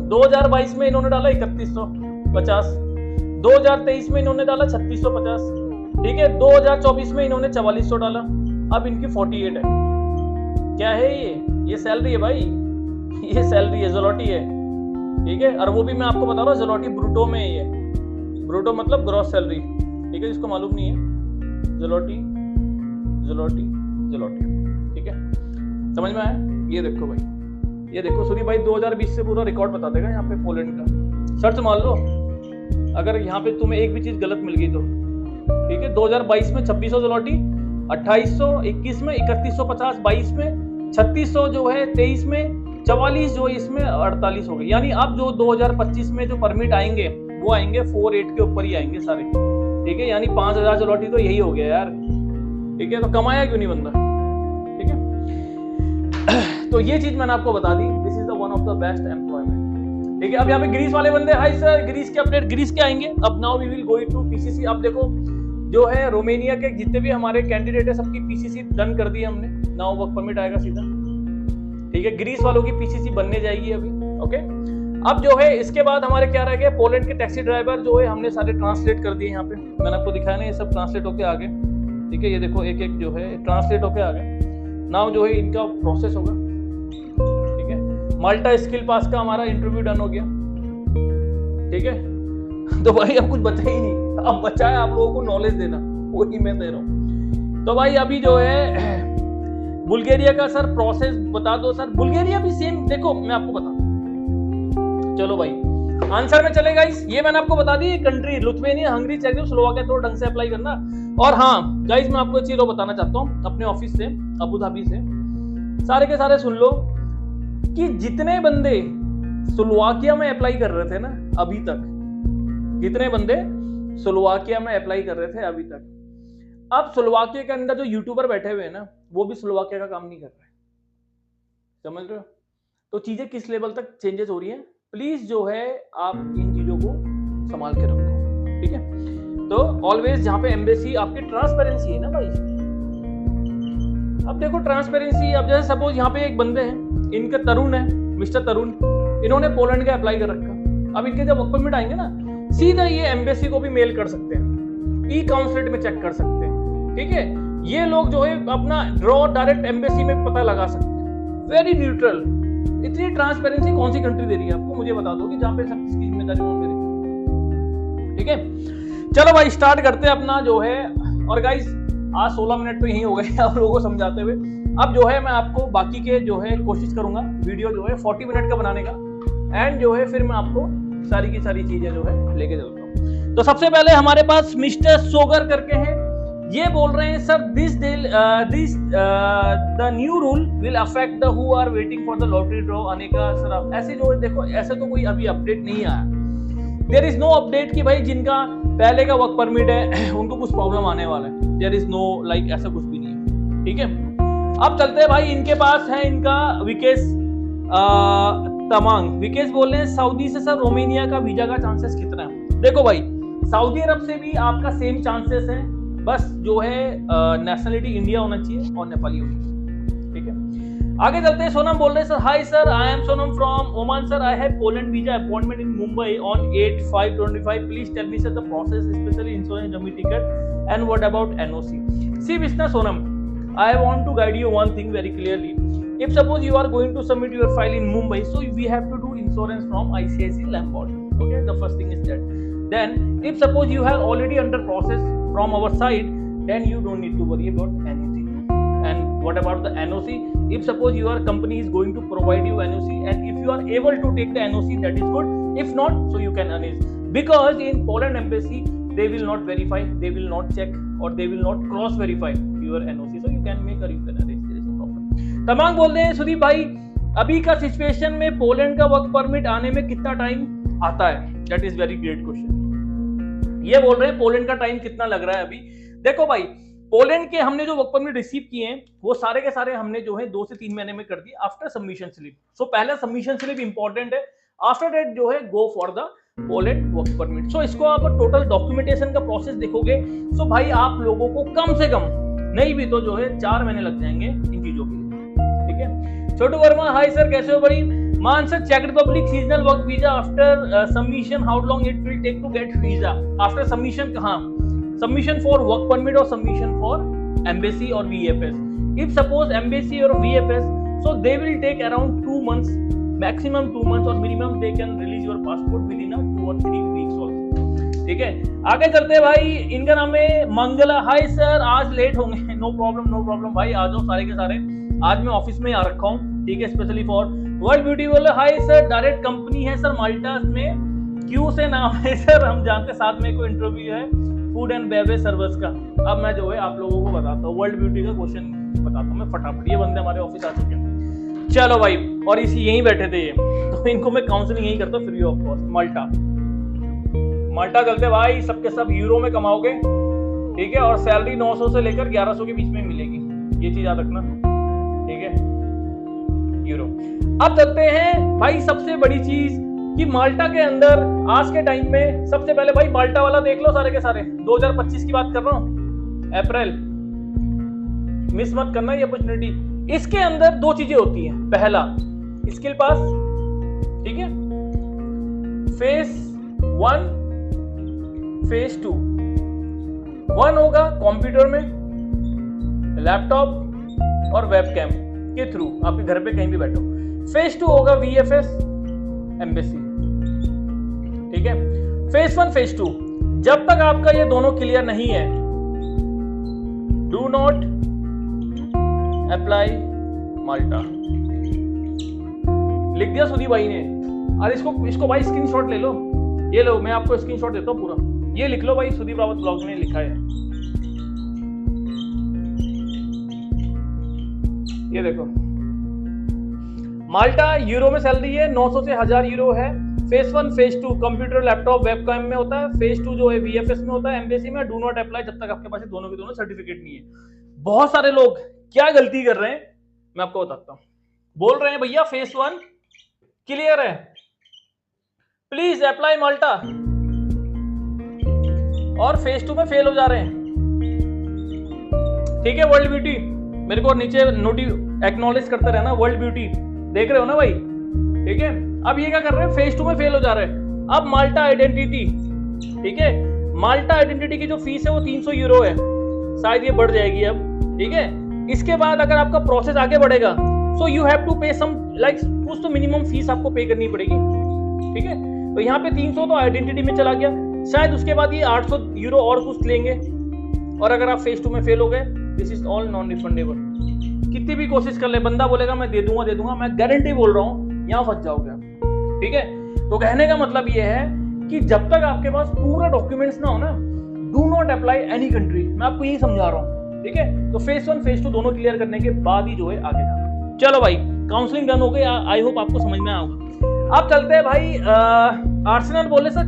2022 में इन्होंने डाला 3150, 2023 में इन्होंने डाला 3650, ठीक है, 2024 में इन्होंने 4400 डाला, अब इनकी 48 है। क्या है ये सैलरी है भाई, ये सैलरी है, ज़लोटी है, ठीक है। और वो भी मैं आपको बता रहा हूँ ज़लोटी ब्रूटो में ही है, ब्रूटो मतलब ग्रॉस सैलरी, ठीक है, जिसको मालूम नहीं है, ज़लोटी ज़लोटी ज़लोटी, ठीक है, समझ में आया। ये देखो भाई, ये देखो सूरी भाई 2020 से पूरा रिकॉर्ड बता देगा यहाँ पे पोलैंड का, सर्च मार लो अगर यहाँ पे तुम्हें एक भी चीज गलत मिल गई तो, ठीक है। 2022 में 2600 ज़लोटी, 2800, 21 में 3150, 22 में 3600 जो है, 23 में 44 जो है, इसमें 48 हो गए। यानी अब जो 2025 में जो परमिट आएंगे वो आएंगे 48 के ऊपर ही आएंगे सारे, ठीक है। यानी 5000 ज़लोटी तो यही हो गया यार, ठीक है। तो कमाया क्यों नहीं बंदा, ठीक है। तो ये चीज मैंने आपको बता दी, this is the one of the best employment, ठीक है। अब यहाँ पे ग्रीस वाले बंदे, हाय सर ग्रीस के अपडेट, ग्रीस के आएंगे। अब now we will go to PCC. अब देखो जो है रोमानिया के जितने भी हमारे कैंडिडेट है सबकी पीसीसी डन कर दी हमने, नाउ वर्क परमिट आएगा सीधा, ठीक है। ग्रीस वालों की पीसीसी बनने जाएगी अभी, ओके। अब जो है इसके बाद हमारे क्या रह गए, पोलैंड के टैक्सी ड्राइवर जो है हमने सारे ट्रांसलेट कर दिए। यहाँ पे मैंने आपको दिखाया ना, ये सब ट्रांसलेट होके आ गए, ठीक है। ये देखो एक एक जो है ट्रांसलेट होके आ गए। नाउ जो है इनका प्रोसेस होगा, ठीक है। माल्टा स्किल पास का हमारा इंटरव्यू डन हो गया, ठीक है। तो भाई अब कुछ बचा ही नहीं, अब बचा है आप लोगों को नॉलेज देना, वही मैं दे रहा हूँ। तो भाई अभी जो है बुल्गारिया का सर प्रोसेस बता दो सर। बुल्गारिया भी सेम, देखो मैं आपको बता, चलो भाई आंसर में चले गाइस। ये मैंने आपको बता दी कंट्री, लिथुआनिया, हंगरी, चेक, स्लोवाकिया, तो ढंग से अप्लाई करना। और हाँ गाइस मैं आपको एक चीज बताना चाहता हूँ अपने ऑफिस से, अबू धाबी से, सारे के सारे सुन लो कि जितने बंदे स्लोवाकिया में अप्लाई कर रहे थे ना अभी तक, जितने बंदे स्लोवाकिया में अप्लाई कर रहे थे अभी तक, अब स्लोवाकिया के अंदर जो यूट्यूबर बैठे हुए हैं ना, वो भी स्लोवाकिया का काम नहीं कर रहे, समझ रहे हो। तो चीजें किस लेवल तक चेंजेस हो रही हैं, प्लीज जो है आप इन चीजों को संभाल के रखो, ठीक है। तो ऑलवेज जहां पे एम्बेसी आपकी ट्रांसपेरेंसी है ना भाई, अब देखो ट्रांसपेरेंसी। अब जैसे सपोज यहाँ पे एक बंदे हैं, इनका तरुण है, मिस्टर तरुण, इन्होंने पोलैंड का अप्लाई कर रखा। अब इनके जब वर्क परमिट आएंगे ना, सीधा ये एम्बेसी को भी मेल कर सकते हैं, ई काउंसलेट में चेक कर सकते हैं, ठीक है। ये लोग जो है अपना ड्रॉ डायरेक्ट एम्बेसी में पता लगा सकते हैं, वेरी न्यूट्रल। इतनी ट्रांसपेरेंसी कौन सी कंट्री दे रही है आपको, मुझे बता दो कि जहां पे सब किसकी जिम्मेदारी मेरी, ठीक है। चलो भाई स्टार्ट करते हैं अपना जो है। और गाइस आज 16 मिनट तो यही हो गए आप लोगों को समझाते हुए। अब जो है मैं आपको बाकी के जो है कोशिश करूंगा वीडियो जो है 40 मिनट का बनाने का, एंड जो है फिर मैं आपको सारी की सारी चीजें जो है लेके चलता हूँ। तो सबसे पहले हमारे पास मिस्टर सोगर करके हैं, ये बोल रहे हैं sir this the new rule will affect the who are waiting for the lottery draw आने का। सर ऐसे जो देखो ऐसे तो कोई अभी अपडेट नहीं आया, देयर इज नो अपडेट कि भाई जिनका पहले का वर्क परमिट है उनको कुछ प्रॉब्लम आने वाला है, देयर इज नो लाइक ऐसा कुछ भी नहीं है, ठीक है। अब चलते हैं भाई, इनके पास है इनका विकेश तमांग। विकेश बोल रहे हैं सऊदी से सर रोमानिया का वीजा का चांसेस कितना है। देखो भाई सऊदी अरब से भी आपका सेम चांसेस है, बस जो है नेशनलिटी इंडिया होना चाहिए और नेपाली होनी चाहिए, ठीक है। आगे चलते हैं। सोनम बोल रहे हैं sir hi sir, I am Sonam from Oman sir, I have Poland visa appointment in Mumbai on 8/5/25, please tell me sir the process specially insurance dummy ticket and what about NOC. See mister Sonam, I want to guide you one thing very clearly. If suppose you are going to submit your file in Mumbai, so we have to do insurance from ICICI Lombard. Okay, the first thing is that. Then, if suppose you have already under process from our side, then you don't need to worry about anything. And what about the NOC? If suppose your company is going to provide you NOC, and if you are able to take the NOC, that is good. If not, so you can arrange. Because in Poland embassy, they will not verify, they will not check, or they will not cross verify your NOC, so you can make or you can arrange, there is no problem. तमाम बोल रहे हैं सुदीप भाई अभी का situation में Poland का work permit आने में कितना टाइम आता है, that is very great question. ये बोल रहे हैं पोलैंड का टाइम कितना लग रहा है अभी। देखो भाई पोलैंड के हमने जो वर्क परमिट रिसीव किए हैं वो सारे के सारे हमने जो है 2 से 3 महीने में कर दिए आफ्टर सबमिशन स्लिप। सो पहले सबमिशन स्लिप इंपॉर्टेंट है, आफ्टर दैट जो है go for the Poland work permit. So इसको आप टोटल डॉक्यूमेंटेशन का प्रोसेस देखोगे, सो भाई आप लोगों को कम से कम नहीं भी तो जो है 4 महीने लग जाएंगे इन चीजों के लिए, ठीक है। छोटू वर्मा हाय सर कैसे हो भाई। Answer, Czech Republic seasonal work visa after submission. How long it will take to get visa after submission? हाँ, submission for work permit or submission for embassy or VFS. If suppose embassy or VFS, so they will take around 2 months, maximum 2 months, or minimum they can release your passport within 2 or 3 weeks also. ठीक है, आगे चलते हैं भाई. इनका नाम है Mangla. Hi sir, आज लेट होंगे. नो प्रॉब्लम भाई, आ जाओ सारे के सारे. आज मैं ऑफिस में आ रखा हूँ, ठीक है, स्पेशली फॉर वर्ल्ड ब्यूटी. बोले हाय सर, डायरेक्ट कंपनी है सर माल्टा में, क्यू से नाम है सर, हम जानते साथ में कोई इंटरव्यू है फूड एंड बेवरेज सर्विस का. अब मैं जो है आप लोगों को बताता हूँ, वर्ल्ड ब्यूटी का क्वेश्चन बताता हूँ मैं फटाफट. ये बंदे हमारे ऑफिस आ चुके हैं. चलो भाई, और इसी यहीं बैठे थे ये, तो इनको मैं काउंसलिंग यहीं करता हूँ फ्री ऑफ कॉस्ट. माल्टा चलते भाई, सबके सब यूरो में कमाओगे, ठीक है, और सैलरी 900 से लेकर 1100 के बीच में मिलेगी. ये चीज याद रखना, ठीक है, यूरो. अब चलते हैं भाई, सबसे बड़ी चीज कि माल्टा के अंदर आज के टाइम में सबसे पहले भाई माल्टा वाला देख लो सारे के सारे. 2025 की बात कर रहा हूं, अप्रैल, मिस मत करना ये अपॉर्चुनिटी. इसके अंदर 2 चीजें होती हैं. पहला स्किल पास, ठीक है, फेज 1 फेज 2. 1 होगा कंप्यूटर में, लैपटॉप और वेबकैम के थ्रू, आपके घर पे कहीं भी बैठो. फेज 2 होगा VFS एम्बेसी, ठीक है. फेज 1 फेज 2, जब तक आपका ये दोनों क्लियर नहीं है, डू नॉट अप्लाई माल्टा. लिख दिया सुधी भाई ने. और इसको भाई स्क्रीनशॉट ले लो. ये लो, मैं आपको स्क्रीनशॉट देता हूँ पूरा. ये लिख लो भाई, सुदीप रावत ब्लॉग में लिखा है. ये देखो, माल्टा यूरो में सैलरी है, 900 से 1000 यूरो है. Phase 1 phase 2 computer laptop webcam में होता है. फेज 2 जो है VFS में होता है, एम्बेसी में. डू नॉट अप्लाई जब तक आपके पास दोनों के दोनों सर्टिफिकेट नहीं है. बहुत सारे लोग क्या गलती कर रहे हैं मैं आपको बताता हूं. बोल रहे हैं भैया फेज 1 क्लियर है, प्लीज अप्लाई माल्टा, और फेज 2 में फेल हो जा रहे हैं. ठीक है, वर्ल्ड ब्यूटी मेरे को नीचे एक्नॉलेज करते रहना. वर्ल्ड ब्यूटी देख रहे हो ना भाई, ठीक है. अब ये क्या कर रहे हैं, फेज 2 में फेल हो जा रहे हैं. अब माल्टा आइडेंटिटी, ठीक है, माल्टा आइडेंटिटी की जो फीस है वो 300 यूरो है, शायद ये बढ़ जाएगी अब, ठीक है. इसके बाद अगर आपका प्रोसेस आगे बढ़ेगा, सो यू हैव टू पे सम लाइक कुछ तो मिनिमम फीस आपको पे करनी पड़ेगी, ठीक है. तो यहाँ पे 300 तो आइडेंटिटी में चला गया, शायद उसके बाद ये 800 यूरो और कुछ लेंगे. और अगर आप फेज 2 में फेल हो गए, this is all non refundable. कितनी भी कोशिश कर ले, बंदा बोलेगा मैं दे दूंगा, मैं गारंटी बोल रहा हूँ यहाँ फंस जाओगे, ठीक है. तो कहने का मतलब ये है कि जब तक आपके पास पूरा डॉक्यूमेंट्स ना हो ना, do not apply any country. मैं आपको यही समझा रहा हूँ, ठीक है. तो फेज 1 फेज 2 दोनों क्लियर करने के बाद ही जो है आगे जाना. चलो भाई, काउंसलिंग डन हो गई. आई होप आपको समझ में आएगा. अब चलते हैं भाई, आर्सेनल बोले सर